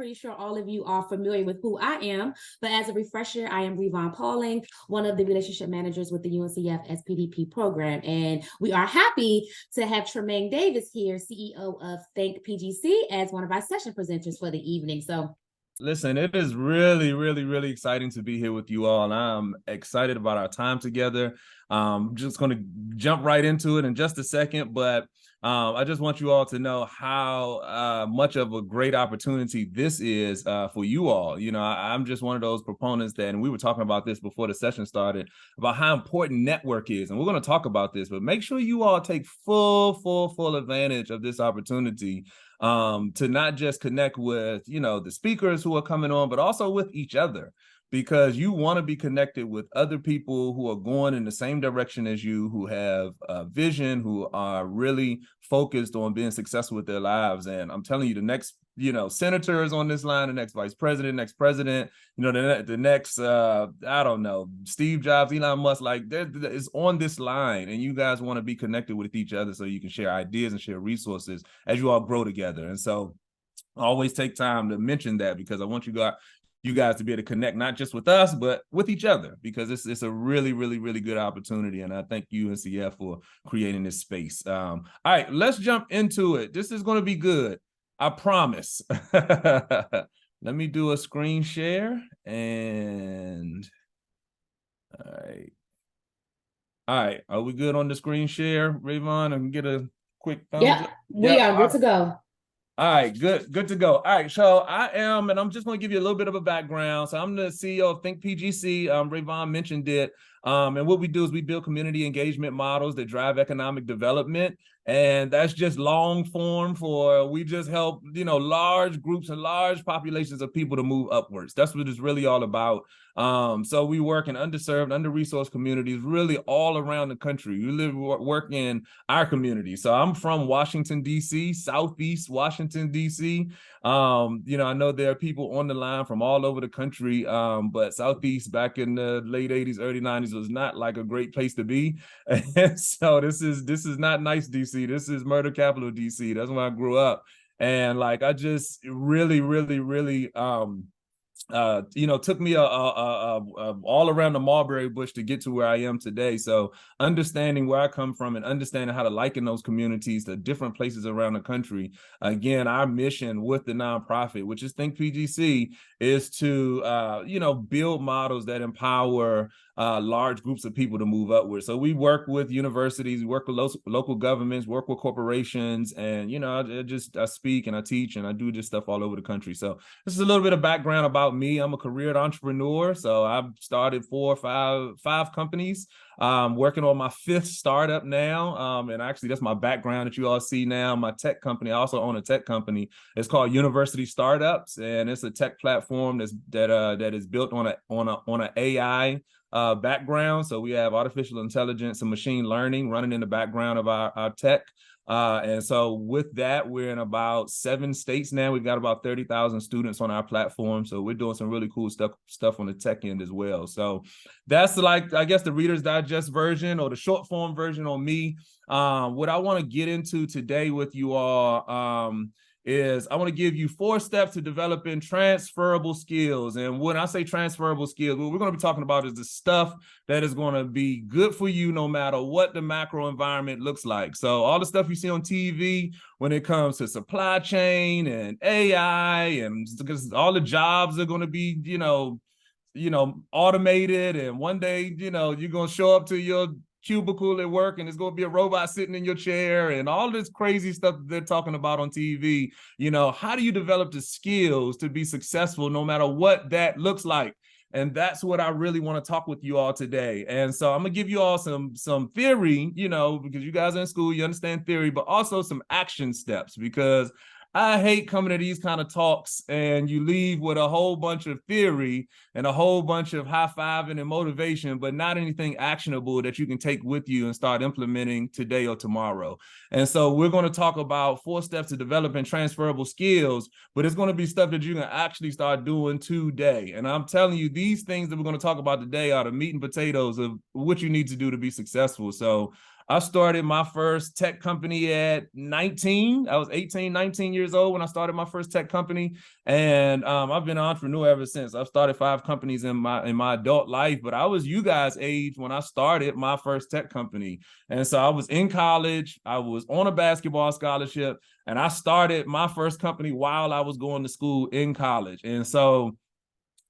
pretty sure all of you are familiar with who I am, but as a refresher, I am Revon Pauling, one of the relationship managers with the UNCF SPDP program. And we are happy to have Tremain Davis here, CEO of Think PGC, as one of our session presenters for the evening. So listen, it is really, really, really exciting to be here with you all. And I'm excited about our time together. I'm just going to jump right into it in just a second, but I just want you all to know how much of a great opportunity this is for you all. You know, I'm just one of those proponents that, and we were talking about this before the session started, about how important network is. And we're going to talk about this, but make sure you all take full advantage of this opportunity to not just connect with, you know, the speakers who are coming on, but also with each other, because you want to be connected with other people who are going in the same direction as you, who have a vision, who are really focused on being successful with their lives. And I'm telling you, the next, you know, senator is on this line, the next vice president, next president, you know, the next, I don't know, Steve Jobs, Elon Musk, like is on this line, and you guys want to be connected with each other so you can share ideas and share resources as you all grow together. And so I always take time to mention that, because I want you guys to be able to connect, not just with us, but with each other, because it's a really, really, really good opportunity. And I thank UNCF for creating this space. All right, let's jump into it. This is going to be good. I promise. Let me do a screen share. And all right. All right. Are we good on the screen share, Rayvon? I can get a quick thumbs up. We are good to go. All right, good to go. All right, so I am, and I'm just going to give you a little bit of a background. So I'm the CEO of Think PGC. Rayvon mentioned it. And what we do is we build community engagement models that drive economic development. And that's just long form for, we just help, you know, large groups and large populations of people to move upwards. That's what it's really all about. So we work in underserved, under-resourced communities, really all around the country. We work in our community. So I'm from Washington, D.C., Southeast Washington, D.C. You know, I know there are people on the line from all over the country, but Southeast back in the late 80s, early 90s was not like a great place to be. And so this is not nice DC. This is murder capital DC. That's where I grew up. And like, I just really, you know, took me all around the mulberry bush to get to where I am today. So understanding where I come from and understanding how to liken those communities to different places around the country. Again, our mission with the nonprofit, which is Think PGC, is to, you know, build models that empower large groups of people to move upward. So we work with universities, we work with local governments, work with corporations, and, you know, I speak and I teach and I do this stuff all over the country. So this is a little bit of background about me. I'm a career entrepreneur. So I've started five companies. Working on my fifth startup now. And actually that's my background that you all see now. My tech company, I also own a tech company. It's called University Startups, and it's a tech platform that is built on an AI background. So we have artificial intelligence and machine learning running in the background of our tech. And so with that, we're in about 7 states now. We've got about 30,000 students on our platform. So we're doing some really cool stuff on the tech end as well. So that's, like, I guess, the Reader's Digest version or the short form version on me. What I want to get into today with you all is I want to give you 4 steps to developing transferable skills. And when I say transferable skills, what we're going to be talking about is the stuff that is going to be good for you no matter what the macro environment looks like. So all the stuff you see on TV when it comes to supply chain and AI, and because all the jobs are going to be, you know, automated, and one day, you know, you're going to show up to your cubicle at work and there's going to be a robot sitting in your chair, and all this crazy stuff that they're talking about on TV. You know, how do you develop the skills to be successful no matter what that looks like? And that's what I really want to talk with you all today. And so I'm gonna give you all some theory, you know, because you guys are in school, you understand theory, but also some action steps, because I hate coming to these kind of talks and you leave with a whole bunch of theory and a whole bunch of high-fiving and motivation, but not anything actionable that you can take with you and start implementing today or tomorrow. And so we're going to talk about 4 steps to developing transferable skills, but it's going to be stuff that you can actually start doing today. And I'm telling you, these things that we're going to talk about today are the meat and potatoes of what you need to do to be successful. So I started my first tech company at 19. I was 18, 19 years old when I started my first tech company. And I've been an entrepreneur ever since. I've started 5 companies in my adult life, but I was you guys' age when I started my first tech company. And so I was in college, I was on a basketball scholarship, and I started my first company while I was going to school in college. And so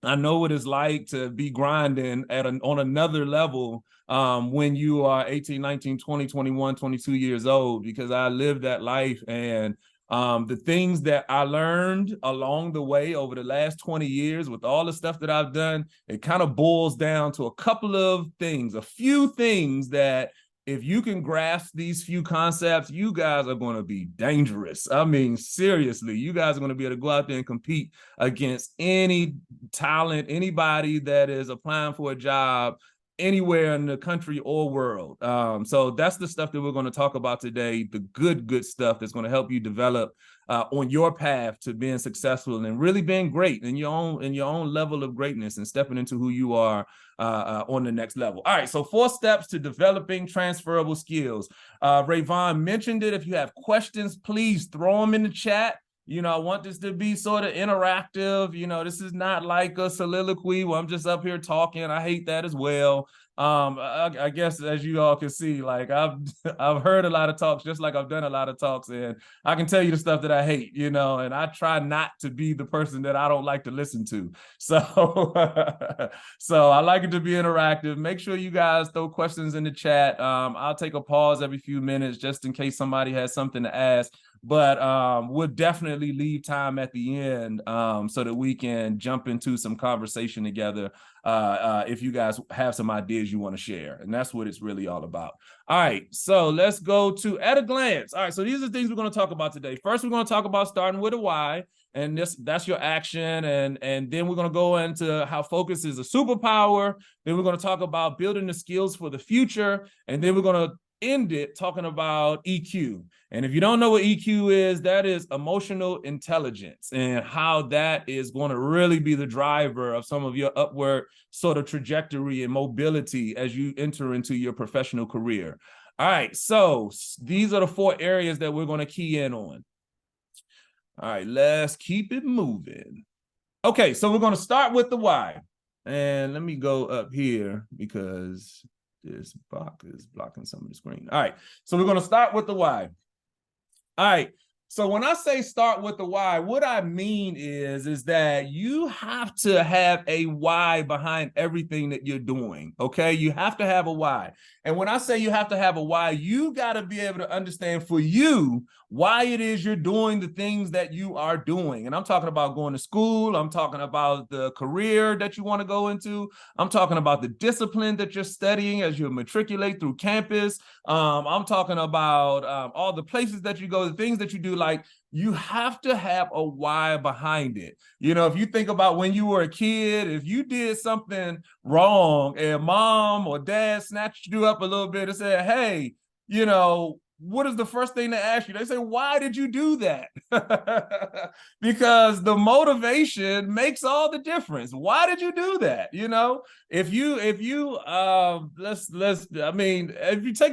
I know what it's like to be grinding on another level when you are 18, 19, 20, 21, 22 years old, because I lived that life. And the things that I learned along the way over the last 20 years with all the stuff that I've done, it kind of boils down to a couple of things, a few things that if you can grasp these few concepts, you guys are going to be dangerous. I mean, seriously, you guys are going to be able to go out there and compete against any talent, anybody that is applying for a job anywhere in the country or world. So that's the stuff that we're going to talk about today, the good stuff that's going to help you develop on your path to being successful and really being great in your own level of greatness and stepping into who you are on the next level. All right, so 4 steps to developing transferable skills. Rayvon mentioned it. If you have questions, please throw them in the chat. You know, I want this to be sort of interactive. You know, this is not like a soliloquy where I'm just up here talking. I hate that as well. I guess as you all can see, like I've heard a lot of talks, just like I've done a lot of talks, and I can tell you the stuff that I hate, you know, and I try not to be the person that I don't like to listen to. So, so I like it to be interactive. Make sure you guys throw questions in the chat. I'll take a pause every few minutes just in case somebody has something to ask. But we'll definitely leave time at the end so that we can jump into some conversation together if you guys have some ideas you want to share. And that's what it's really all about. All right, so let's go to at a glance. All right, so these are things we're going to talk about today. First, we're going to talk about starting with a why. And that's your action. And then we're going to go into how focus is a superpower. Then we're going to talk about building the skills for the future. And then we're going to end it talking about EQ. And if you don't know what EQ is, that is emotional intelligence, and how that is going to really be the driver of some of your upward sort of trajectory and mobility as you enter into your professional career. All right, so these are the 4 areas that we're going to key in on. All right, let's keep it moving. Okay, so we're going to start with the why. And let me go up here because this box is blocking some of the screen. All right, so we're going to start with the why. All right, so when I say start with the why, what I mean is that you have to have a why behind everything that you're doing, okay? You have to have a why. And when I say you have to have a why, you got to be able to understand for you why it is you're doing the things that you are doing. And I'm talking about going to school. I'm talking about the career that you want to go into. I'm talking about the discipline that you're studying as you matriculate through campus. I'm talking about all the places that you go, the things that you do. Like, you have to have a why behind it. You know, if you think about when you were a kid, if you did something wrong and mom or dad snatched you up a little bit and said, hey, you know, what is the first thing they ask you? They say, why did you do that? Because the motivation makes all the difference. Why did you do that? You know, if you take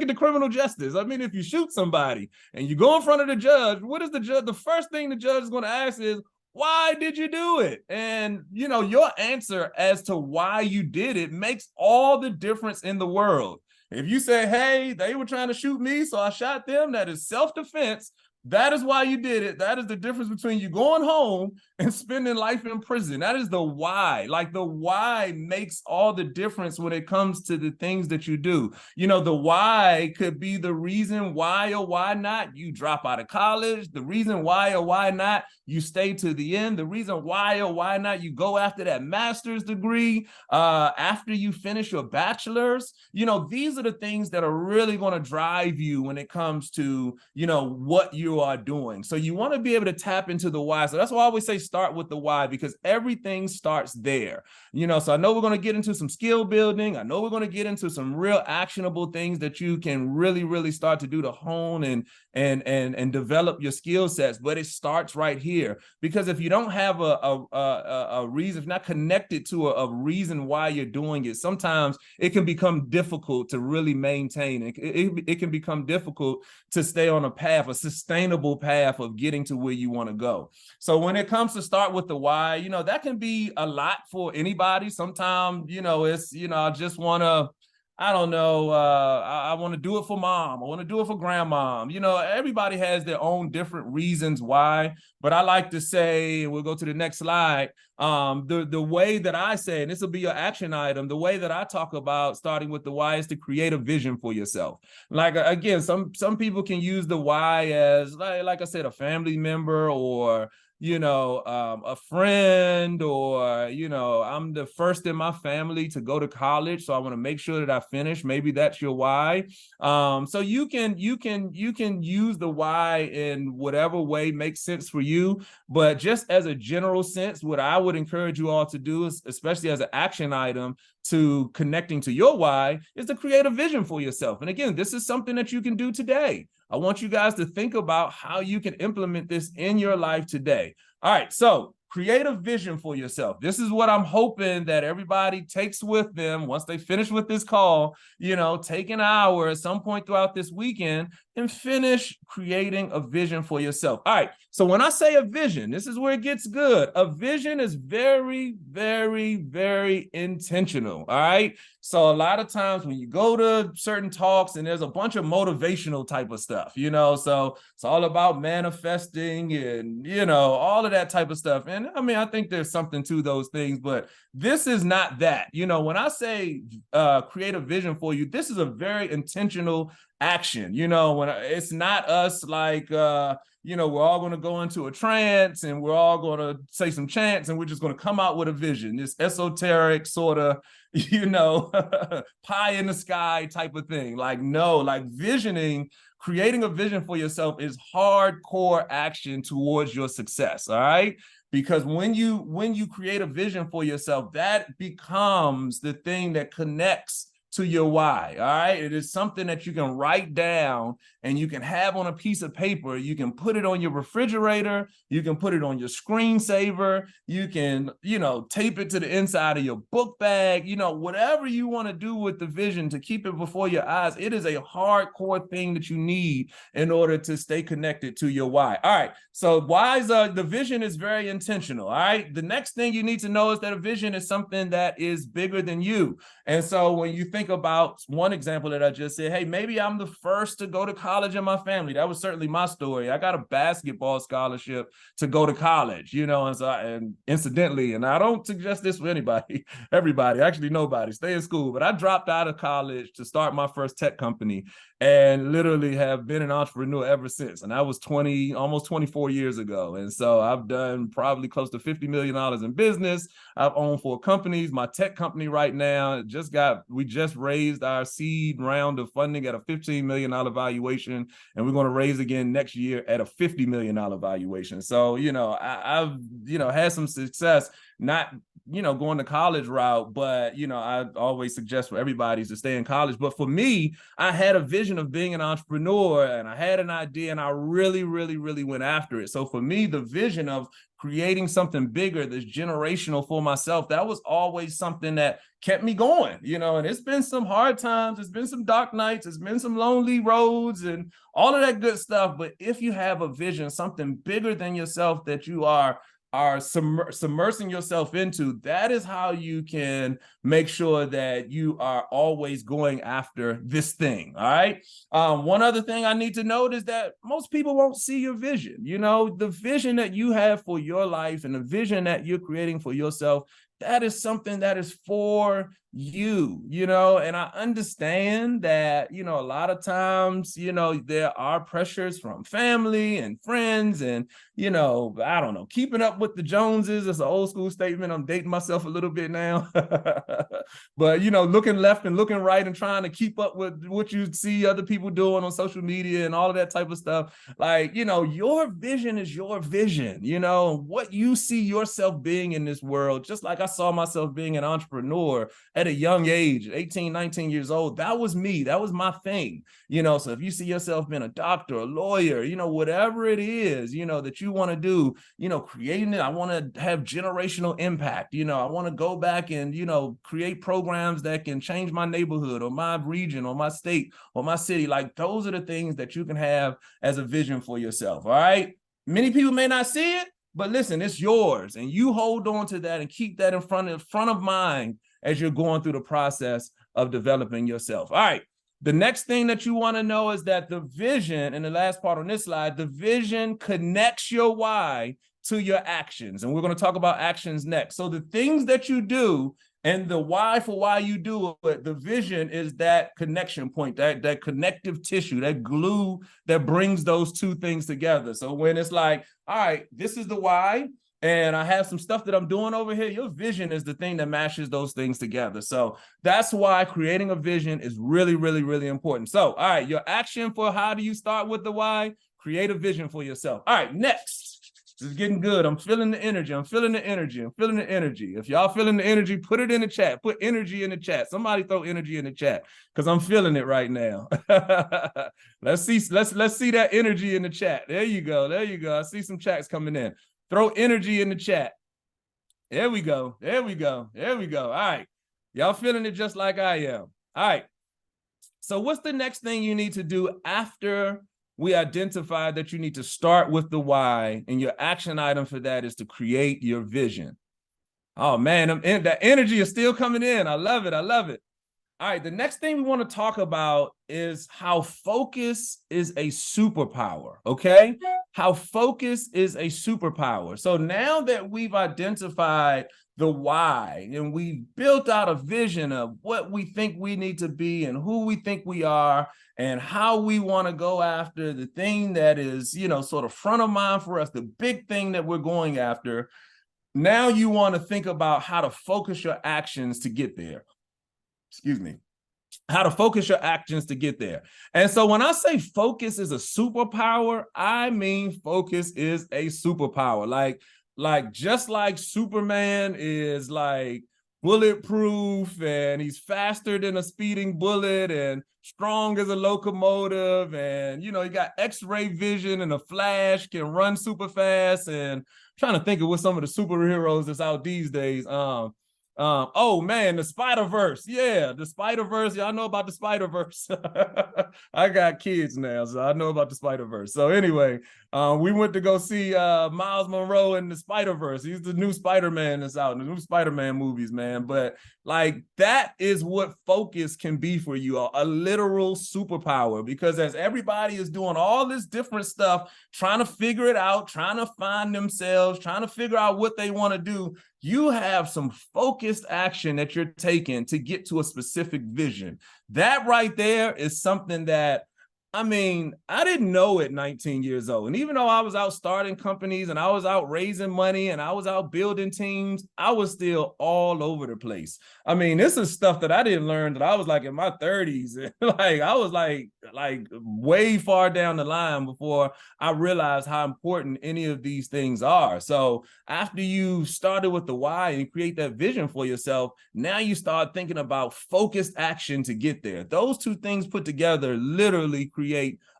it to criminal justice, I mean, if you shoot somebody and you go in front of the judge, what is the first thing the judge is going to ask is, why did you do it? And, you know, your answer as to why you did it makes all the difference in the world. If you say, hey, they were trying to shoot me, so I shot them, that is self-defense. That is why you did it. That is the difference between you going home and spending life in prison. That is the why. Like, the why makes all the difference when it comes to the things that you do. You know, the why could be the reason why or why not you drop out of college, the reason why or why not you stay to the end, the reason why or why not you go after that master's degree, after you finish your bachelor's. You know, these are the things that are really going to drive you when it comes to, you know, what you are doing. So you want to be able to tap into the why. So that's why I always say always start with the why, because everything starts there. So I know we're going to get into some skill building. I know we're going to get into some real actionable things that you can really, really start to do to hone and develop your skill sets. But it starts right here, because if you don't have a reason, if you're not connected to a reason why you're doing it, sometimes it can become difficult to really maintain. It can become difficult to stay on a path, a sustainable path of getting to where you want to go. So when it comes to start with the why, that can be a lot for anybody. Sometimes, it's, I just want to, I don't know, I want to do it for mom. I want to do it for grandma. Everybody has their own different reasons why, but I like to say, we'll go to the next slide. The way that I say, and this will be your action item, the way that I talk about starting with the why is to create a vision for yourself. Like, again, some people can use the why as, like I said, a family member, or a friend, or, I'm the first in my family to go to college, so I want to make sure that I finish. Maybe that's your why. So you can use the why in whatever way makes sense for you. But just as a general sense, what I would encourage you all to do is, especially as an action item to connecting to your why, is to create a vision for yourself. And again, this is something that you can do today. I want you guys to think about how you can implement this in your life today. All right, so create a vision for yourself. This is what I'm hoping that everybody takes with them once they finish with this call. Take an hour at some point throughout this weekend and finish creating a vision for yourself. All right, so when I say a vision, this is where it gets good. A vision is very, very, very intentional. All right, so a lot of times when you go to certain talks and there's a bunch of motivational type of stuff, so it's all about manifesting and, all of that type of stuff. And I mean, I think there's something to those things, but this is not that. When I say create a vision for you, this is a very intentional action. When it's not us like, we're all going to go into a trance and we're all going to say some chants and we're just going to come out with a vision, this esoteric sort of, pie in the sky type of thing. Like, no, like creating a vision for yourself is hardcore action towards your success. All right. Because when you create a vision for yourself, that becomes the thing that connects to your why. All right. It is something that you can write down and you can have on a piece of paper. You can put it on your refrigerator. You can put it on your screensaver. You can, tape it to the inside of your book bag, whatever you want to do with the vision to keep it before your eyes. It is a hardcore thing that you need in order to stay connected to your why. All right. So the vision is very intentional. All right. The next thing you need to know is that a vision is something that is bigger than you. And so when you think about one example that I just said, hey, maybe I'm the first to go to college in my family. That was certainly my story. I got a basketball scholarship to go to college, and incidentally, and I don't suggest this for everybody, actually nobody, stay in school, but I dropped out of college to start my first tech company and literally have been an entrepreneur ever since. And that was almost 24 years ago. And so I've done probably close to $50 million in business. I've owned 4 companies. My tech company right now we just raised our seed round of funding at a $15 million valuation, and we're going to raise again next year at a $50 million valuation. So, I've had some success, not going the college route, but I always suggest for everybody to stay in college. But for me, I had a vision of being an entrepreneur and I had an idea and I really, really, really went after it. So for me, the vision of creating something bigger that's generational for myself, that was always something that kept me going, and it's been some hard times, it's been some dark nights, it's been some lonely roads and all of that good stuff. But if you have a vision, something bigger than yourself that you are submersing yourself into, that is how you can make sure that you are always going after this thing. All right. One other thing I need to note is that most people won't see your vision. The vision that you have for your life and the vision that you're creating for yourself, that is something that is for you know, and I understand that, you know, a lot of times, you know, there are pressures from family and friends and, you know, I don't know, keeping up with the Joneses. It's an old school statement. I'm dating myself a little bit now, but, you know, looking left and looking right and trying to keep up with what you see other people doing on social media and all of that type of stuff. Like, you know, your vision is your vision, you know, what you see yourself being in this world. Just like I saw myself being an entrepreneur at a young age, 18, 19 years old. That was me. That was my thing. You know, so if you see yourself being a doctor, a lawyer, you know, whatever it is, you know, that you want to do, you know, creating it, I want to have generational impact. You know, I want to go back and, you know, create programs that can change my neighborhood or my region or my state or my city. Like those are the things that you can have as a vision for yourself. All right. Many people may not see it, but listen, it's yours. And you hold on to that and keep that in front of mind as you're going through the process of developing yourself. All right. The next thing that you want to know is that the vision, and the last part on this slide, the vision connects your why to your actions. And we're going to talk about actions next. So the things that you do and the why for why you do it, the vision is that connection point, that connective tissue, that glue that brings those two things together. So when it's like, all right, this is the why, and I have some stuff that I'm doing over here, your vision is the thing that mashes those things together. So that's why creating a vision is really, really, really important. So, all right, your action for how do you start with the why? Create a vision for yourself. All right, next. This is getting good. I'm feeling the energy. I'm feeling the energy. I'm feeling the energy. If y'all feeling the energy, put it in the chat. Put energy in the chat. Somebody throw energy in the chat because I'm feeling it right now. Let's see that energy in the chat. There you go. There you go. I see some chats coming in. Throw energy in the chat. There we go. There we go. There we go. All right. Y'all feeling it just like I am. All right. So what's the next thing you need to do after we identify that you need to start with the why, and your action item for that is to create your vision? Oh man, that energy is still coming in. I love it. I love it. All right, the next thing we want to talk about is how focus is a superpower, okay? How focus is a superpower. So now that we've identified the why and we've built out a vision of what we think we need to be and who we think we are and how we want to go after the thing that is, you know, sort of front of mind for us, the big thing that we're going after, now you want to think about how to focus your actions to get there. Excuse me, how to focus your actions to get there. And so when I say focus is a superpower, I mean focus is a superpower. Like just like Superman is like bulletproof and he's faster than a speeding bullet and strong as a locomotive, and you know, he got X-ray vision and a Flash can run super fast, and I'm trying to think of what some of the superheroes that's out these days. Oh man, the Spider-Verse. Yeah, the Spider-Verse. Y'all know about the Spider-Verse. I got kids now, so I know about the Spider-Verse. So anyway, we went to go see Miles Monroe in the Spider-Verse. He's the new Spider-Man that's out in the new Spider-Man movies, man. But like that is what focus can be for you, a literal superpower, because as everybody is doing all this different stuff, trying to figure it out, trying to find themselves, trying to figure out what they want to do, you have some focused action that you're taking to get to a specific vision. That right there is something that, I mean, I didn't know at 19 years old. And even though I was out starting companies and I was out raising money and I was out building teams, I was still all over the place. I mean, this is stuff that I didn't learn that I was like in my 30s. Like I was like way far down the line before I realized how important any of these things are. So after you started with the why and create that vision for yourself, now you start thinking about focused action to get there. Those two things put together literally create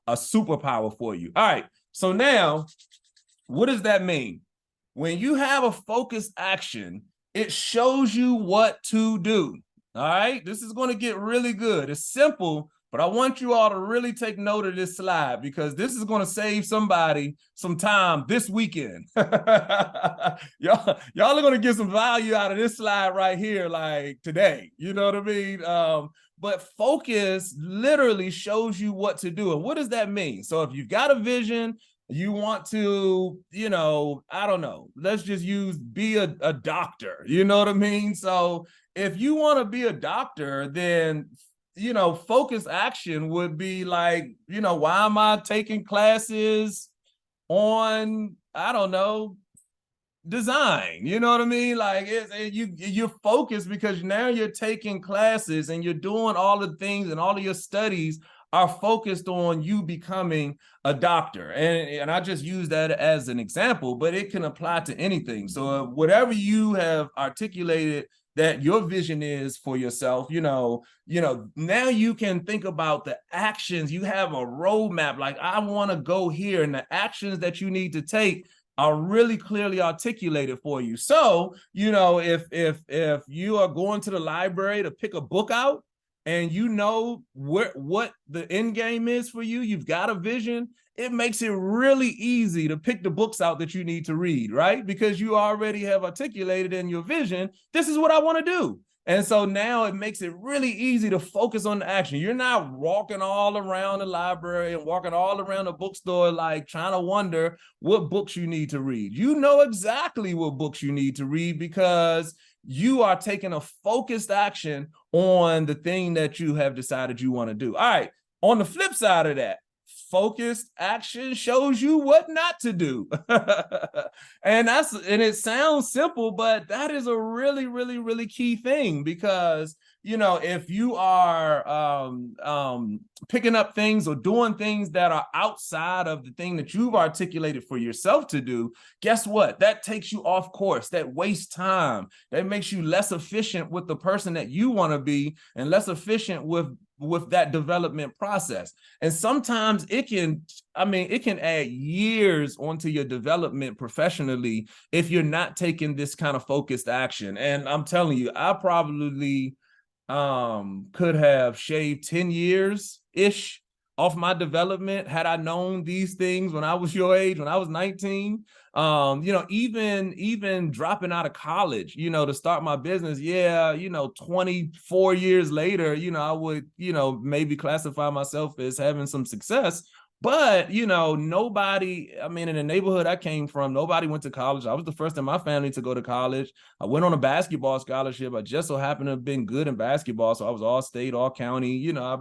a superpower for you. All right. So now, what does that mean? When you have a focused action, it shows you what to do. All right. This is going to get really good. It's simple, but I want you all to really take note of this slide because this is going to save somebody some time this weekend. y'all are going to get some value out of this slide right here, like today. You know what I mean? But focus literally shows you what to do. And what does that mean? So if you've got a vision, You want to, I don't know, let's just use be a doctor. You know what I mean? So if you want to be a doctor, then, focused action would be like, why am I taking classes on, I don't know, design? You know what I mean? Like you're focused because now you're taking classes and you're doing all the things, and all of your studies are focused on you becoming a doctor. And I just use that as an example, but it can apply to anything. So whatever you have articulated that your vision is for yourself, now you can think about the actions. You have a roadmap, like I want to go here, and the actions that you need to take are really clearly articulated for you. So, if you are going to the library to pick a book out, and what the end game is for you, you've got a vision, it makes it really easy to pick the books out that you need to read, right? Because you already have articulated in your vision, this is what I want to do. And so now it makes it really easy to focus on the action. You're not walking all around the library and walking all around the bookstore, like trying to wonder what books you need to read. You know exactly what books you need to read because you are taking a focused action on the thing that you have decided you want to do. All right. On the flip side of that, focused action shows you what not to do. And it sounds simple, but that is a really, really, really key thing, because if you are picking up things or doing things that are outside of the thing that you've articulated for yourself to do, guess what? That takes you off course. That wastes time. That makes you less efficient with the person that you want to be, and less efficient with that development process. And sometimes it can add years onto your development professionally if you're not taking this kind of focused action. And I'm telling you, I probably could have shaved 10 years ish off my development had I known these things when I was your age, when I was 19. Even dropping out of college, to start my business. 24 years later, I would, maybe classify myself as having some success. But, nobody, in the neighborhood I came from, nobody went to college. I was the first in my family to go to college. I went on a basketball scholarship. I just so happened to have been good in basketball. So I was all state, all county, I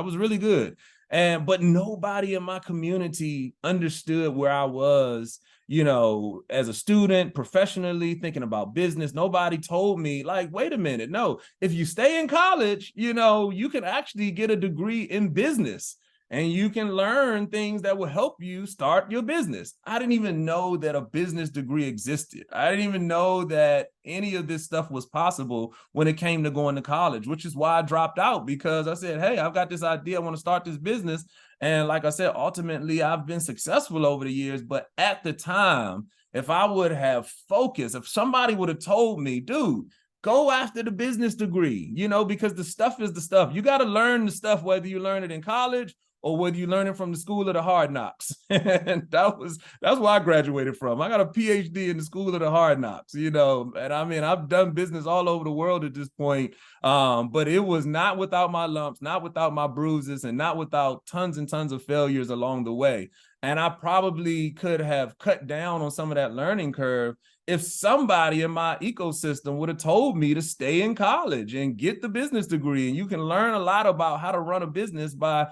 was really good. But nobody in my community understood where I was, as a student, professionally, thinking about business. Nobody told me, like, wait a minute, no, if you stay in college, you can actually get a degree in business, and you can learn things that will help you start your business. I didn't even know that a business degree existed. I didn't even know that any of this stuff was possible when it came to going to college, which is why I dropped out, because I said, hey, I've got this idea. I want to start this business. And like I said, ultimately, I've been successful over the years. But at the time, if I would have focused, if somebody would have told me, dude, go after the business degree, because the stuff is the stuff. You got to learn the stuff, whether you learn it in college or whether you learn it from the school of the hard knocks. And that's where I graduated from. I got a PhD in the school of the hard knocks, and I've done business all over the world at this point. But it was not without my lumps, not without my bruises, and not without tons and tons of failures along the way. And I probably could have cut down on some of that learning curve if somebody in my ecosystem would have told me to stay in college and get the business degree. And you can learn a lot about how to run a business by,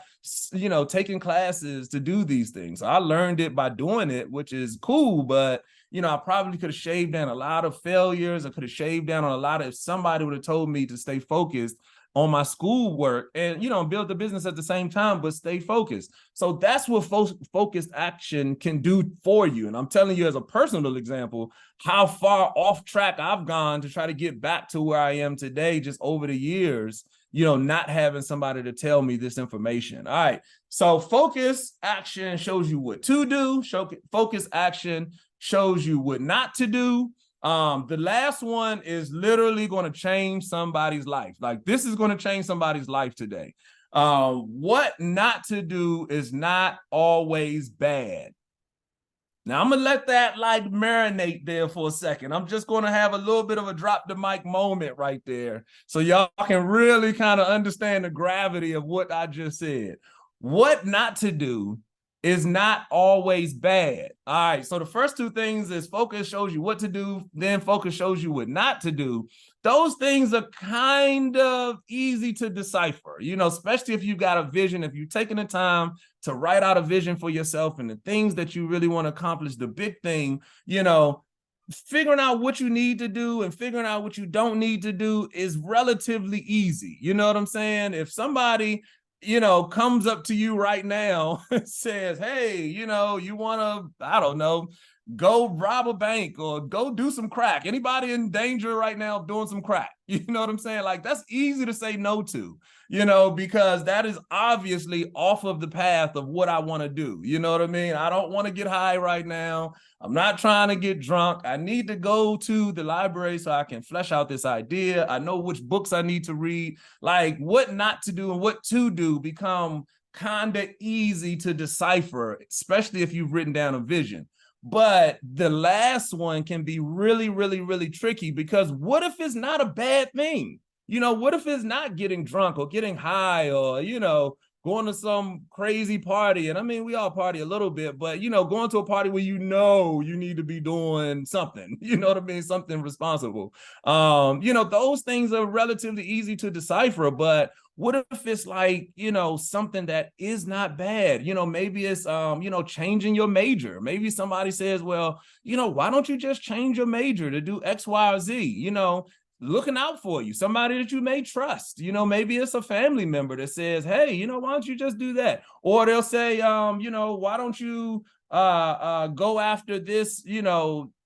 taking classes to do these things. I learned it by doing it, which is cool, but I probably could have shaved down a lot of failures. I could have shaved down on a lot of, if somebody would have told me to stay focused on my schoolwork and, build the business at the same time, but stay focused. So that's what focused action can do for you. And I'm telling you as a personal example, how far off track I've gone to try to get back to where I am today, just over the years, not having somebody to tell me this information. All right. So focus action shows you what to do. Focus action shows you what not to do. The last one is literally going to change somebody's life. Like, this is going to change somebody's life today. What not to do is not always bad. Now, I'm going to let that marinate there for a second. I'm just going to have a little bit of a drop the mic moment right there, so y'all can really kind of understand the gravity of what I just said. What not to do is not always bad. All right, so the first two things is focus shows you what to do, then focus shows you what not to do. Those things are kind of easy to decipher, especially if you've got a vision, if you've taken the time to write out a vision for yourself and the things that you really want to accomplish, the big thing, figuring out what you need to do and figuring out what you don't need to do is relatively easy. You know what I'm saying? If somebody comes up to you right now and says, hey, you want to, I don't know, go rob a bank or go do some crack. Anybody in danger right now of doing some crack? You know what I'm saying? Like, that's easy to say no to, because that is obviously off of the path of what I want to do. You know what I mean? I don't want to get high right now. I'm not trying to get drunk. I need to go to the library so I can flesh out this idea. I know which books I need to read. Like, what not to do and what to do become kind of easy to decipher, especially if you've written down a vision. But the last one can be really, really, really tricky, because what if it's not a bad thing? What if it's not getting drunk or getting high or, going to some crazy party? And I mean, we all party a little bit, but, going to a party where you need to be doing something, what I mean? Something responsible. Those things are relatively easy to decipher, but what if it's like, something that is not bad? Maybe it's, changing your major. Maybe somebody says, well, why don't you just change your major to do X, Y, or Z? Looking out for you, somebody that you may trust. Maybe it's a family member that says, hey, why don't you just do that? Or they'll say, why don't you go after this,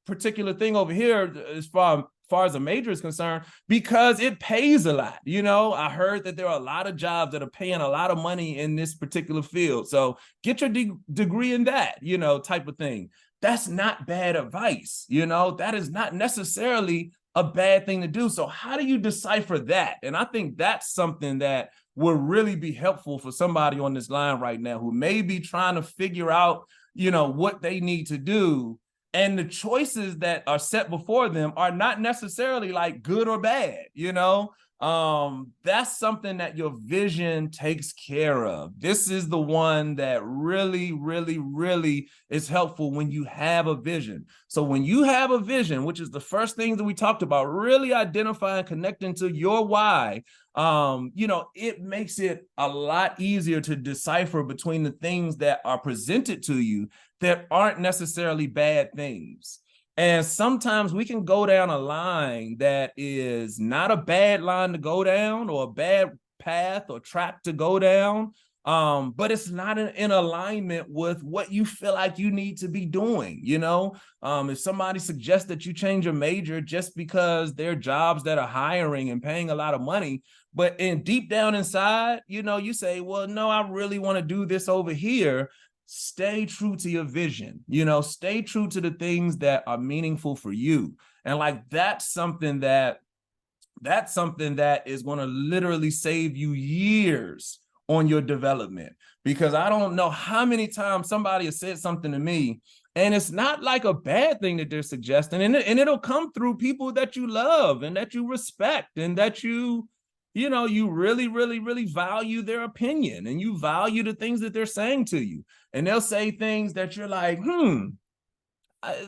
particular thing over here as far as a major is concerned, because it pays a lot. I heard that there are a lot of jobs that are paying a lot of money in this particular field. So get your degree in that, type of thing. That's not bad advice. That is not necessarily a bad thing to do. So how do you decipher that? And I think that's something that will really be helpful for somebody on this line right now who may be trying to figure out, what they need to do. And the choices that are set before them are not necessarily like good or bad, that's something that your vision takes care of. This is the one that really, really, really is helpful when you have a vision. So when you have a vision, which is the first thing that we talked about, really identifying, connecting to your why, it makes it a lot easier to decipher between the things that are presented to you that aren't necessarily bad things. And sometimes we can go down a line that is not a bad line to go down or a bad path or track to go down, but it's not in alignment with what you feel like you need to be doing. If somebody suggests that you change your major just because there are jobs that are hiring and paying a lot of money, but deep down inside, you say, well, no, I really want to do this over here. Stay true to your vision, stay true to the things that are meaningful for you. And like, that's something that is going to literally save you years on your development, because I don't know how many times somebody has said something to me and it's not like a bad thing that they're suggesting. And it'll come through people that you love and that you respect and that you really, really, really value their opinion and you value the things that they're saying to you. And they'll say things that you're like,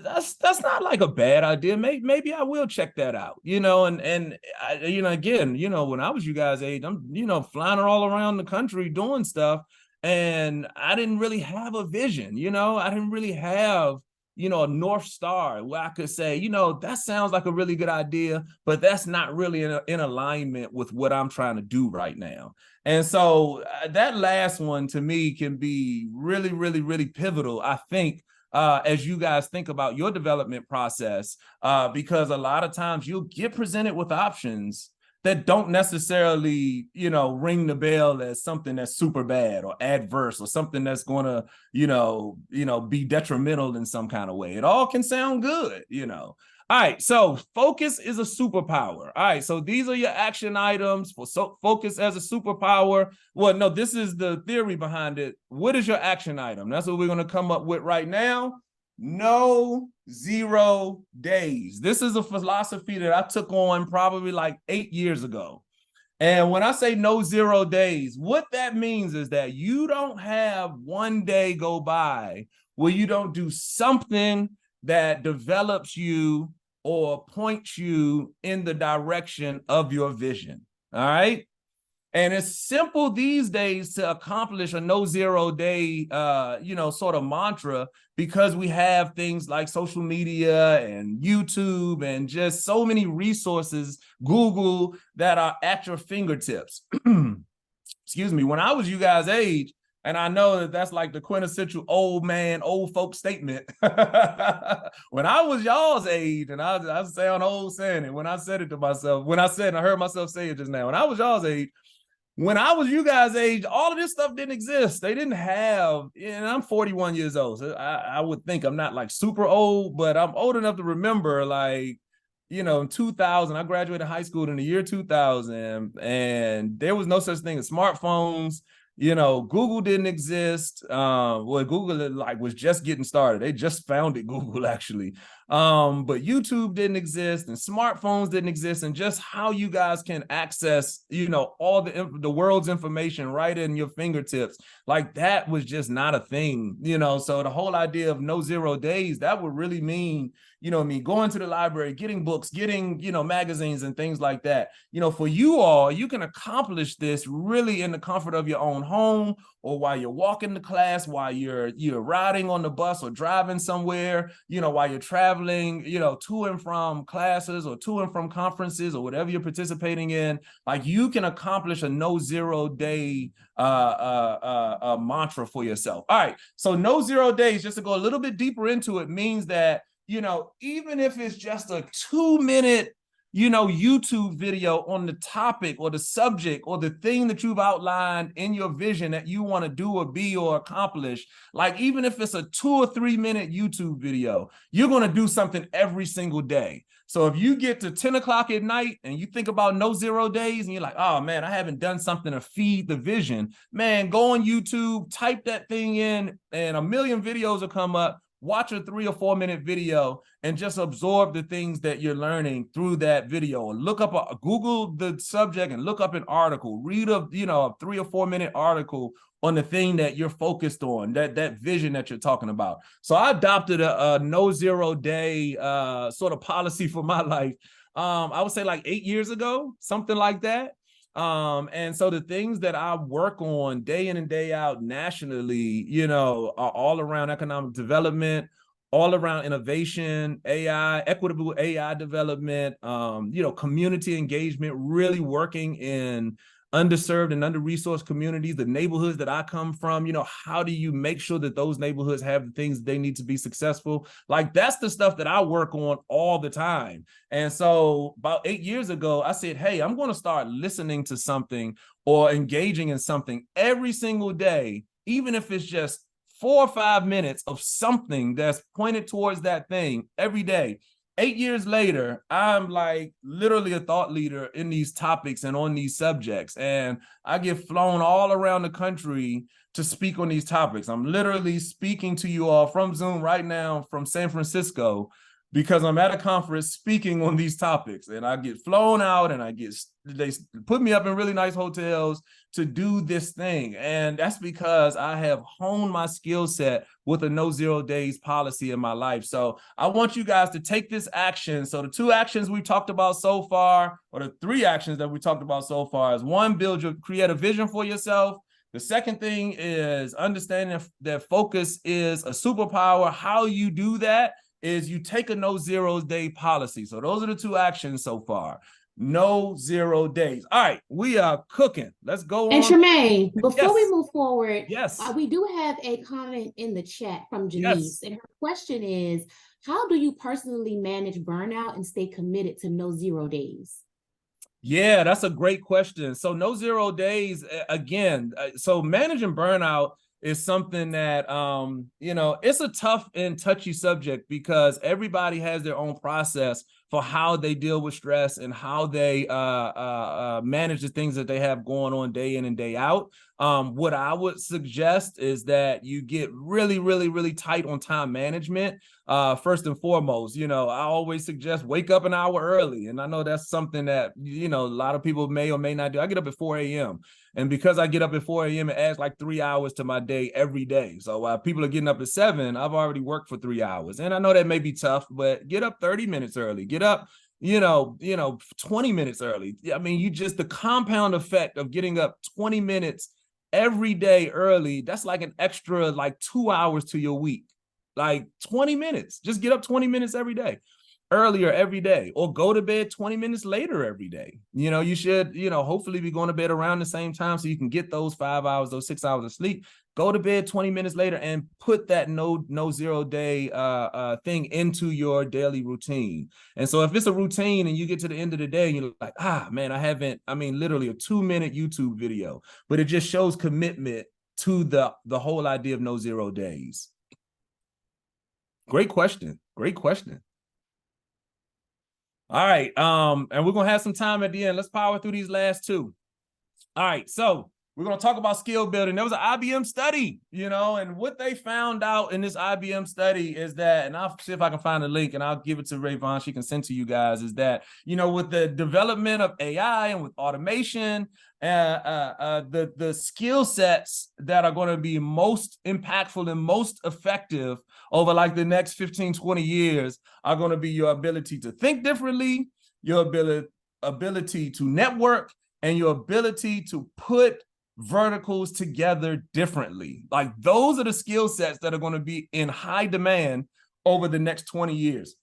that's not like a bad idea. Maybe I will check that out, and I, again, when I was you guys' age, I'm, flying all around the country doing stuff. And I didn't really have a vision, I didn't really have, a North Star where I could say, that sounds like a really good idea, but that's not really in alignment with what I'm trying to do right now. And so that last one to me can be really, really, really pivotal, I think, as you guys think about your development process, because a lot of times you'll get presented with options that don't necessarily, ring the bell as something that's super bad or adverse or something that's going to, be detrimental in some kind of way. It all can sound good, All right, so focus is a superpower. All right, so these are your action items for focus as a superpower. Well, no, this is the theory behind it. What is your action item? That's what we're going to come up with right now. No 0 days. This is a philosophy that I took on probably like 8 years ago. And when I say no 0 days, what that means is that you don't have one day go by where you don't do something that develops you or points you in the direction of your vision. All right. And it's simple these days to accomplish a no 0 day, sort of mantra, because we have things like social media and YouTube and just so many resources, Google, that are at your fingertips. Excuse me. When I was you guys' age, and I know that that's like the quintessential old man, old folk statement. When I was y'all's age, and I sound old saying it when I said it to myself, and I heard myself say it just now, when I was y'all's age, when I was you guys' age, all of this stuff didn't exist. They didn't have, and I'm 41 years old. So I would think I'm not like super old, but I'm old enough to remember, like, in 2000, I graduated high school in the year 2000, and there was no such thing as smartphones. Google didn't exist. Google was just getting started. They just founded Google, actually. But YouTube didn't exist, and smartphones didn't exist, and just how you guys can access, all the world's information right in your fingertips, like that was just not a thing. So the whole idea of no 0 days, that would really mean, me going to the library, getting books, getting, magazines and things like that. For you all, you can accomplish this really in the comfort of your own home, or while you're walking to class, while you're riding on the bus or driving somewhere, while you're traveling, to and from classes or to and from conferences or whatever you're participating in. Like, you can accomplish a no 0 day mantra for yourself. All right. So no 0 days, just to go a little bit deeper into it, means that, even if it's just a 2-minute, YouTube video on the topic or the subject or the thing that you've outlined in your vision that you want to do or be or accomplish, like even if it's a 2 or 3 minute YouTube video, you're going to do something every single day. So if you get to 10 o'clock at night and you think about no 0 days and you're like, oh man, I haven't done something to feed the vision, man, go on YouTube, type that thing in, and a million videos will come up. Watch a 3 or 4 minute video and just absorb the things that you're learning through that video. Look up, Google the subject and look up an article. Read a 3 or 4 minute article on the thing that you're focused on, that vision that you're talking about. So I adopted a no 0 day sort of policy for my life. I would say like 8 years ago, something like that. And so the things that I work on day in and day out nationally, are all around economic development, all around innovation, AI, equitable AI development, community engagement, really working in underserved and under-resourced communities, the neighborhoods that I come from. How do you make sure that those neighborhoods have the things they need to be successful? Like, that's the stuff that I work on all the time. And so about 8 years ago, I said, hey, I'm going to start listening to something or engaging in something every single day, even if it's just 4 or 5 minutes of something that's pointed towards that thing every day. 8 years later, I'm like literally a thought leader in these topics and on these subjects. And I get flown all around the country to speak on these topics. I'm literally speaking to you all from Zoom right now from San Francisco, because I'm at a conference speaking on these topics, and I get flown out and they put me up in really nice hotels to do this thing. And that's because I have honed my skill set with a no 0 days policy in my life. So I want you guys to take this action. So the 2 actions we talked about so far, or the 3 actions that we talked about so far, is 1, create a vision for yourself. The second thing is understanding that focus is a superpower. How you do that is you take a no 0 day policy. So those are the 2 actions so far. No 0 days. All right, we are cooking. Let's go on. And Tremain, before Yes. we move forward, Yes. We do have a comment in the chat from Janice. Yes. And her question is, how do you personally manage burnout and stay committed to no 0 days? Yeah, that's a great question. So no 0 days, again, so managing burnout is something that, it's a tough and touchy subject, because everybody has their own process for how they deal with stress and how they manage the things that they have going on day in and day out. What I would suggest is that you get really, really, really tight on time management. First and foremost, I always suggest wake up an hour early. And I know that's something that, a lot of people may or may not do. I get up at 4 a.m. And because I get up at 4 a.m., it adds like 3 hours to my day every day. So while people are getting up at 7, I've already worked for 3 hours. And I know that may be tough, but get up 30 minutes early. Get up, 20 minutes early. I mean, the compound effect of getting up 20 minutes every day early, that's like an extra like 2 hours to your week. Like 20 minutes. Just get up 20 minutes every day. Earlier every day, or go to bed 20 minutes later every day. You should, hopefully be going to bed around the same time so you can get those 5 hours, those 6 hours of sleep. Go to bed 20 minutes later and put that no 0 day thing into your daily routine. And so if it's a routine and you get to the end of the day and you're like, literally a 2-minute YouTube video, but it just shows commitment to the whole idea of no 0 days. Great question. All right. And we're going to have some time at the end. Let's power through these last two. All right. So we're going to talk about skill building. There was an IBM study, and what they found out in this IBM study is that, and I'll see if I can find a link and I'll give it to Rayvon. She can send to you guys, is that, with the development of AI and with automation, the skill sets that are going to be most impactful and most effective over like the next 15, 20 years are going to be your ability to think differently, your ability to network, and your ability to put verticals together differently. Like those are the skill sets that are going to be in high demand over the next 20 years.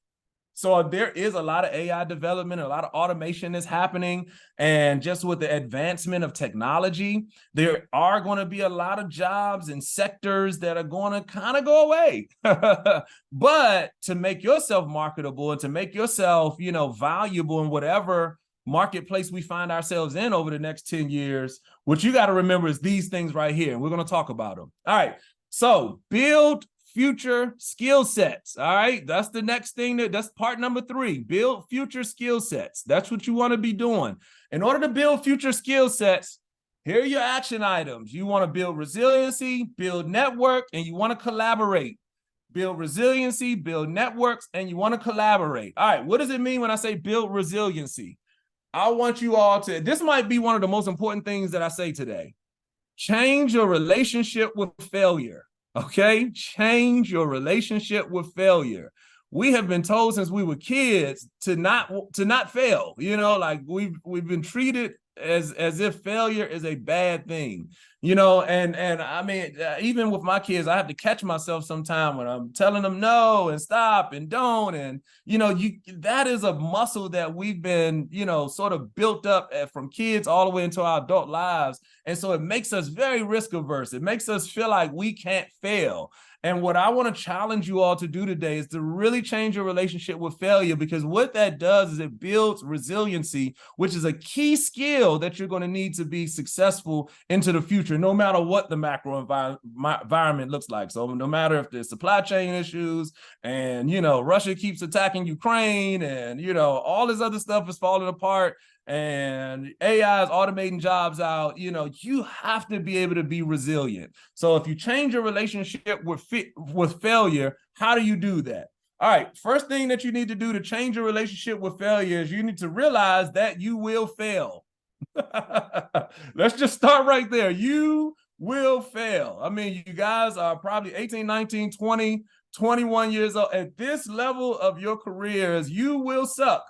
So there is a lot of AI development, a lot of automation is happening. And just with the advancement of technology, there are going to be a lot of jobs and sectors that are going to kind of go away. But to make yourself marketable and to make yourself, valuable in whatever marketplace we find ourselves in over the next 10 years, what you got to remember is these things right here. And we're going to talk about them. All right. So build future skill sets. All right. That's the next thing. That's part number 3. Build future skill sets. That's what you want to be doing. In order to build future skill sets, here are your action items. You want to build resiliency, build network, and you want to collaborate. Build resiliency, build networks, and you want to collaborate. All right. What does it mean when I say build resiliency? I want you all to, this might be one of the most important things that I say today. Change your relationship with failure. Okay? Change your relationship with failure. We have been told since we were kids to not fail. Like we've been treated as if failure is a bad thing. And I mean, even with my kids, I have to catch myself sometime when I'm telling them no and stop and don't. And, that is a muscle that we've been, sort of built up from kids all the way into our adult lives. And so it makes us very risk averse. It makes us feel like we can't fail. And what I want to challenge you all to do today is to really change your relationship with failure, because what that does is it builds resiliency, which is a key skill that you're going to need to be successful into the future, no matter what the macro environment looks like. So no matter if there's supply chain issues and, Russia keeps attacking Ukraine and, all this other stuff is falling apart, and AI is automating jobs out, you have to be able to be resilient. So if you change your relationship with failure, how do you do that? All right, first thing that you need to do to change your relationship with failure is you need to realize that you will fail. Let's just start right there. You will fail. I mean, you guys are probably 18, 19, 20, 21 years old. At this level of your careers, you will suck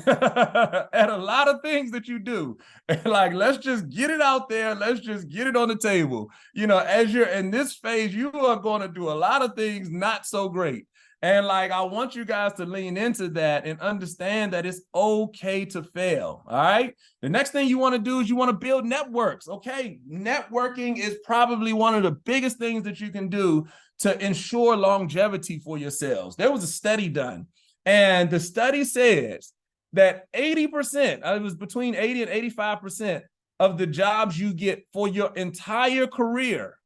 at a lot of things that you do. And like, let's just get it out there. Let's just get it on the table. As you're in this phase, you are going to do a lot of things not so great. And like, I want you guys to lean into that and understand that it's okay to fail. All right. The next thing you want to do is you want to build networks. Okay. Networking is probably one of the biggest things that you can do to ensure longevity for yourselves. There was a study done, and the study says that 80%, it was between 80 and 85% of the jobs you get for your entire career.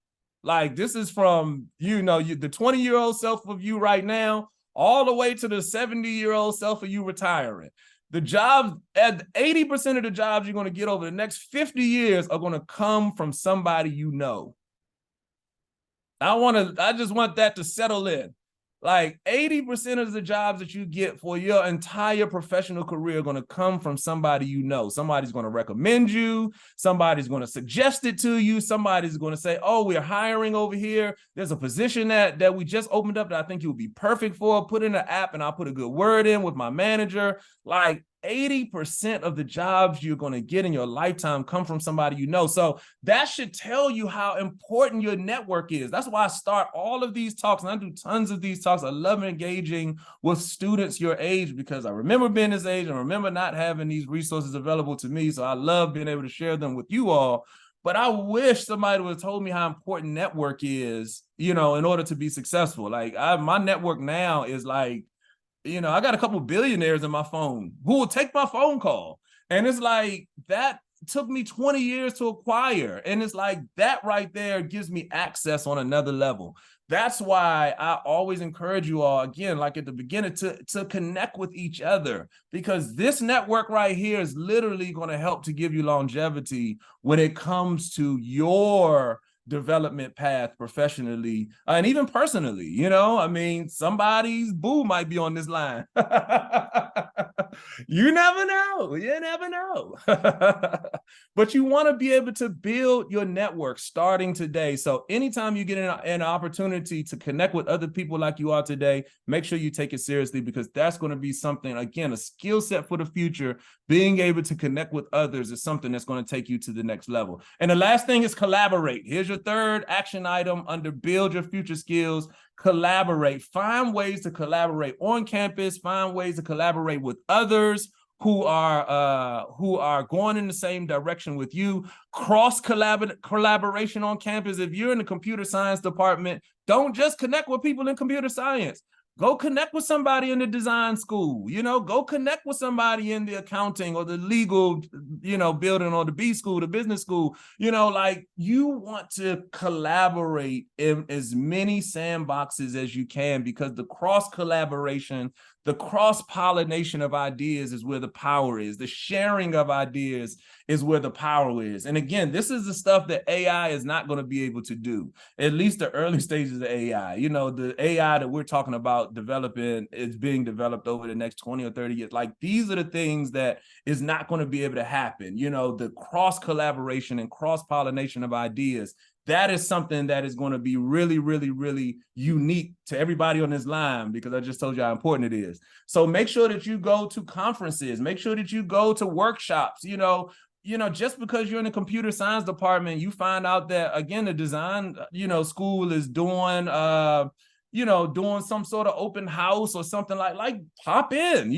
Like, this is from, the 20-year-old self of you right now, all the way to the 70-year-old self of you retiring. The jobs, at 80% of the jobs you're going to get over the next 50 years are going to come from somebody you know. I just want that to settle in. Like 80% of the jobs that you get for your entire professional career are going to come from somebody you know. Somebody's going to recommend you. Somebody's going to suggest it to you. Somebody's going to say, oh, we're hiring over here. There's a position that we just opened up that I think you'll be perfect for. Put in an app and I'll put a good word in with my manager. Like 80% of the jobs you're going to get in your lifetime come from somebody you know. So that should tell you how important your network is. That's why I start all of these talks, and I do tons of these talks. I love engaging with students your age because I remember being this age and I remember not having these resources available to me. So I love being able to share them with you all. But I wish somebody would have told me how important network is, in order to be successful. Like my network now is like, I got a couple billionaires in my phone who will take my phone call. And it's like, that took me 20 years to acquire. And it's like, that right there gives me access on another level. That's why I always encourage you all, again, like at the beginning, to connect with each other, because this network right here is literally going to help to give you longevity when it comes to your development path professionally and even personally. I mean, somebody's boo might be on this line. You never know. But you want to be able to build your network starting today. So anytime you get an opportunity to connect with other people like you are today, make sure you take it seriously, because that's going to be something, again, a skill set for the future. Being able to connect with others is something that's going to take you to the next level. And the last thing is collaborate. Here's your third action item under build your future skills. Collaborate. Find ways to collaborate on campus. Find ways to collaborate with others who are going in the same direction with you. Cross collaboration on campus. If you're in the computer science department, don't just connect with people in computer science. Go connect with somebody in the design school, go connect with somebody in the accounting or the legal, building, or the B school, the business school. Like, you want to collaborate in as many sandboxes as you can, because the cross collaboration, the cross-pollination of ideas is where the power is. The sharing of ideas is where the power is. And again, this is the stuff that AI is not going to be able to do, at least the early stages of AI. The AI that we're talking about developing is being developed over the next 20 or 30 years. Like, these are the things that is not going to be able to happen. The cross-collaboration and cross-pollination of ideas. That is something that is going to be really, really, really unique to everybody on this line, because I just told you how important it is. So make sure that you go to conferences. Make sure that you go to workshops. Just because you're in the computer science department, you find out that, again, the design, school is doing, doing some sort of open house or something, like pop in,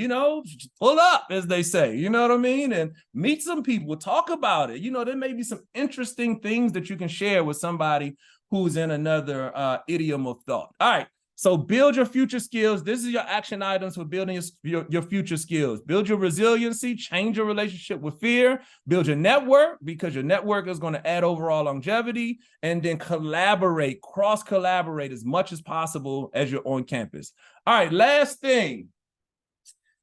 pull up, as they say, you know what I mean? And meet some people, talk about it. There may be some interesting things that you can share with somebody who's in another idiom of thought. All right. So build your future skills. This is your action items for building your future skills. Build your resiliency, change your relationship with fear, build your network, because your network is going to add overall longevity, and then collaborate, cross-collaborate as much as possible as you're on campus. All right, last thing.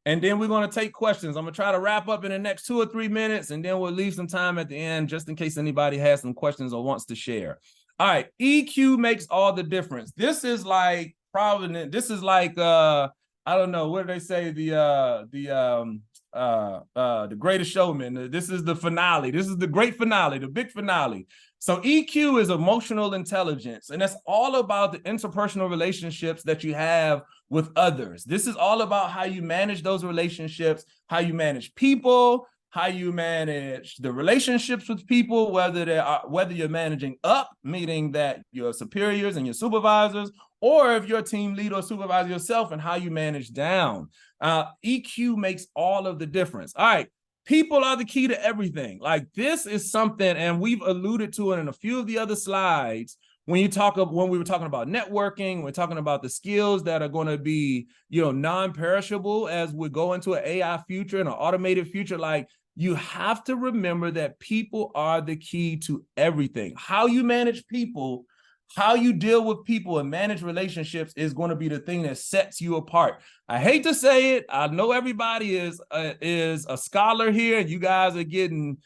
And then we're going to take questions. I'm going to try to wrap up in the next 2 or 3 minutes, and then we'll leave some time at the end just in case anybody has some questions or wants to share. All right, EQ makes all the difference. This is like I don't know, what do they say, the Greatest Showman. This is the finale. This is the great finale, the big finale. So EQ is emotional intelligence, and that's all about the interpersonal relationships that you have with others. This is all about how you manage those relationships, how you manage people, how you manage the relationships with people, whether you're managing up, meaning that your superiors and your supervisors, or if you're a team leader or supervisor yourself, and how you manage down. EQ makes all of the difference. All right. People are the key to everything. Like, this is something, and we've alluded to it in a few of the other slides. When we were talking about networking, we're talking about the skills that are going to be, non-perishable as we go into an AI future and an automated future. Like, you have to remember that people are the key to everything. How you manage people, How you deal with people and manage relationships is going to be the thing that sets you apart. I hate to say it. I know everybody is a scholar here, and you guys are getting,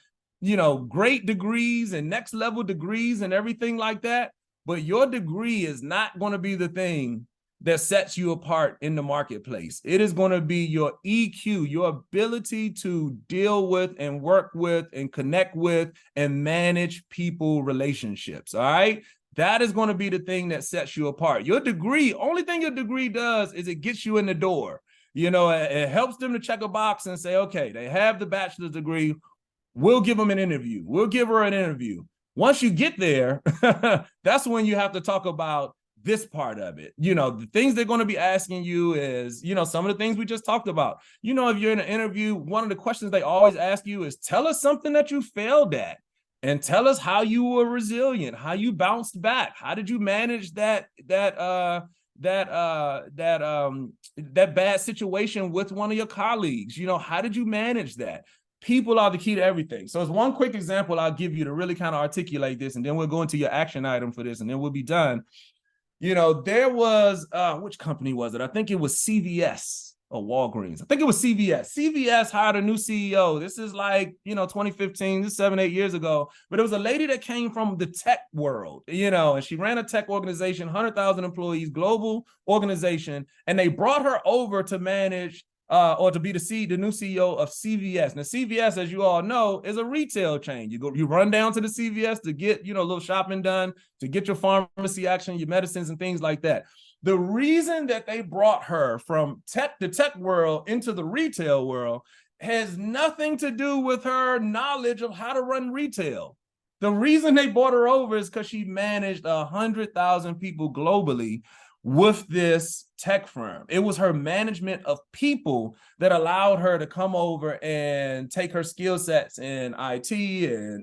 great degrees and next level degrees and everything like that. But your degree is not going to be the thing that sets you apart in the marketplace. It is going to be your EQ, your ability to deal with and work with and connect with and manage people relationships. All right. That is going to be the thing that sets you apart. Your degree, only thing your degree does is it gets you in the door. It helps them to check a box and say, okay, they have the bachelor's degree. We'll give them an interview. We'll give her an interview. Once you get there, that's when you have to talk about this part of it. The things they're going to be asking you is, some of the things we just talked about. If you're in an interview, one of the questions they always ask you is, tell us something that you failed at. And tell us how you were resilient, how you bounced back. How did you manage that bad situation with one of your colleagues? How did you manage that? People are the key to everything. So it's one quick example I'll give you to really kind of articulate this, and then we'll go into your action item for this, and then we'll be done. There was, which company was it? I think it was CVS. Or Walgreens. I think it was CVS. CVS hired a new CEO. This is like, 2015, this is 7-8 years ago. But it was a lady that came from the tech world, and she ran a tech organization, 100,000 employees, global organization. And they brought her over to manage or to be the new CEO of CVS. Now, CVS, as you all know, is a retail chain. You run down to the CVS to get, a little shopping done, to get your pharmacy action, your medicines and things like that. The reason that they brought her from the tech world into the retail world has nothing to do with her knowledge of how to run retail. The reason they brought her over is because she managed 100,000 people globally with this tech firm. It was her management of people that allowed her to come over and take her skill sets in IT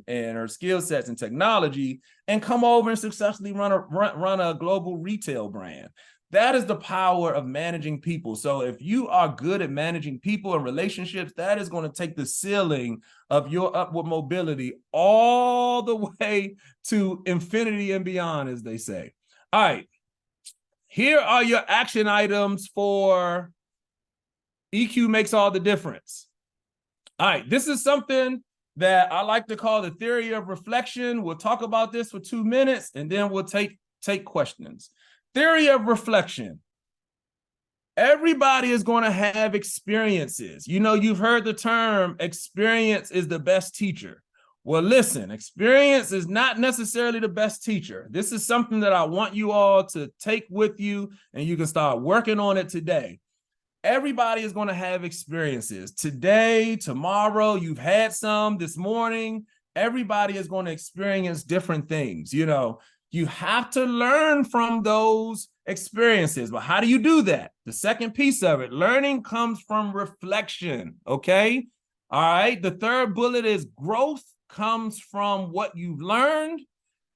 and her skill sets in technology and come over and successfully run a global retail brand. That is the power of managing people. So if you are good at managing people and relationships, that is going to take the ceiling of your upward mobility all the way to infinity and beyond, as they say. All right. Here are your action items for EQ makes all the difference. All right. This is something that I like to call the theory of reflection. We'll talk about this for 2 minutes, and then we'll take questions. Theory of reflection. Everybody is going to have experiences. You've heard the term experience is the best teacher. Well, listen, experience is not necessarily the best teacher. This is something that I want you all to take with you, and you can start working on it today. Everybody is going to have experiences today, tomorrow. You've had some this morning. Everybody is going to experience different things. You have to learn from those experiences. But how do you do that? The second piece of it, learning comes from reflection. Okay. All right. The third bullet is growth comes from what you've learned.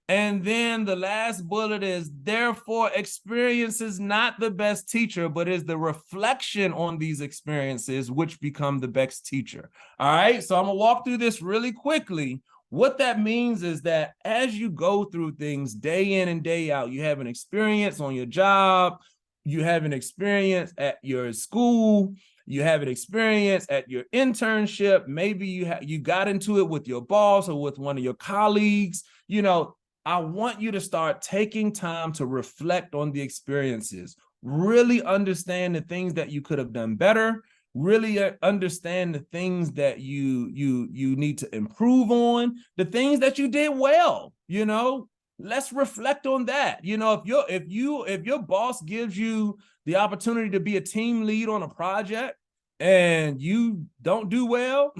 And then the last bullet is, therefore, experience is not the best teacher, but is the reflection on these experiences which become the best teacher. All right. So I'm going to walk through this really quickly. What that means is that as you go through things day in and day out, you have an experience on your job, you have an experience at your school, you have an experience at your internship, maybe you got into it with your boss or with one of your colleagues. I want you to start taking time to reflect on the experiences, really understand the things that you could have done better, really understand the things that you need to improve on, the things that you did well. Let's reflect on that. If your boss gives you the opportunity to be a team lead on a project and you don't do well,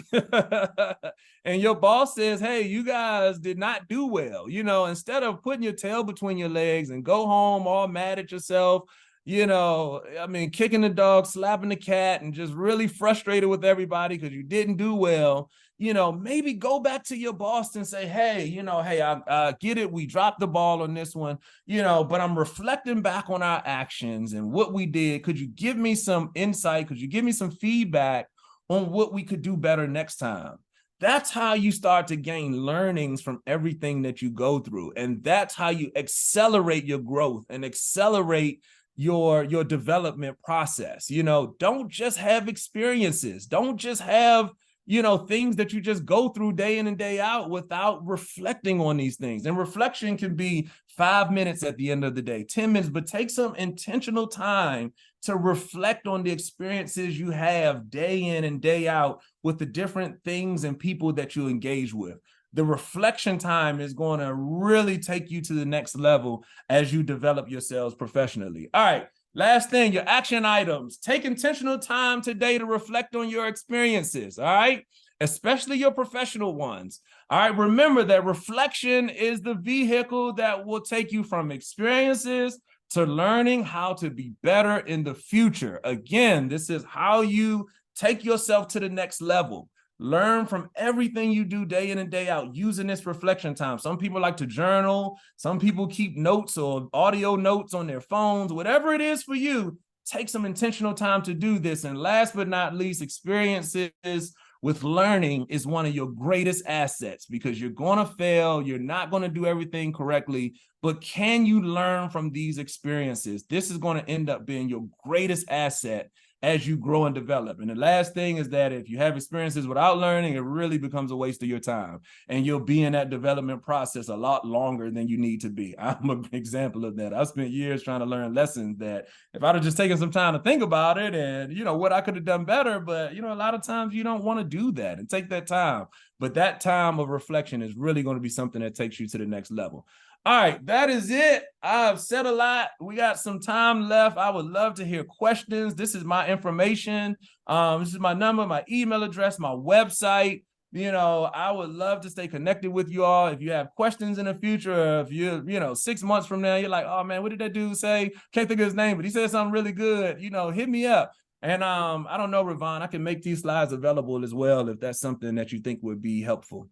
and your boss says, hey, you guys did not do well, instead of putting your tail between your legs and go home all mad at yourself, kicking the dog, slapping the cat, and just really frustrated with everybody because you didn't do well, maybe go back to your boss and say, hey, I get it. We dropped the ball on this one, but I'm reflecting back on our actions and what we did. Could you give me some insight? Could you give me some feedback on what we could do better next time? That's how you start to gain learnings from everything that you go through. And that's how you accelerate your growth and accelerate your development process. You know, don't just have experiences. Don't just have, you know, things that you just go through day in and day out without reflecting on these things. And reflection can be 5 minutes at the end of the day, 10 minutes, but take some intentional time to reflect on the experiences you have day in and day out with the different things and people that you engage with. The reflection time is going to really take you to the next level as you develop yourselves professionally. All right, last thing, your action items. Take intentional time today to reflect on your experiences, all right? Especially your professional ones. All right, remember that reflection is the vehicle that will take you from experiences to learning how to be better in the future. Again, this is how you take yourself to the next level. Learn from everything you do day in and day out using this reflection time. Some people like to journal. Some people keep notes or audio notes on their phones. Whatever it is for you, take some intentional time to do this. And last but not least, experiences with learning is one of your greatest assets, because you're going to fail. You're not going to do everything correctly, but can you learn from these experiences? This is going to end up being your greatest asset as you grow and develop. And the last thing is that if you have experiences without learning, it really becomes a waste of your time, and you'll be in that development process a lot longer than you need to be. I'm an example of that. I spent years trying to learn lessons that if I'd have just taken some time to think about it and, you know, what I could have done better, but, you know, a lot of times you don't want to do that and take that time. But that time of reflection is really going to be something that takes you to the next level. All right, that is it. I've said a lot. We got some time left. I would love to hear questions. This is my information. This is my number, my email address, my website. You know, I would love to stay connected with you all. If you have questions in the future, or if you know, 6 months from now, you're like, oh man, what did that dude say? Can't think of his name, but he said something really good. You know, hit me up. And I don't know, Ravon, I can make these slides available as well if that's something that you think would be helpful.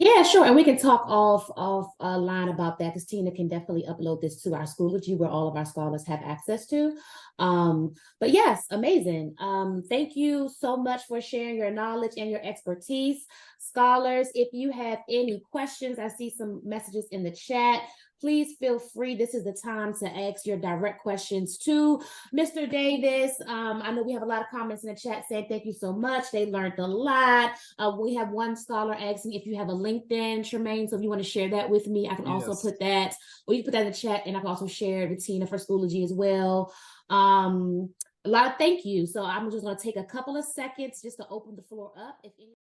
Yeah, sure. And we can talk off line about that, because Tina can definitely upload this to our Schoology, where all of our scholars have access to. But yes, amazing. Thank you so much for sharing your knowledge and your expertise. Scholars, if you have any questions, I see some messages in the chat. Please feel free. This is the time to ask your direct questions to Mr. Davis. I know we have a lot of comments in the chat saying thank you so much. They learned a lot. We have one scholar asking if you have a LinkedIn, Tremain. So if you want to share that with me, I can also put that, or you can put that in the chat, and I can also share it with Tina for Schoology as well. A lot of thank you. So I'm just going to take a couple of seconds just to open the floor up. If any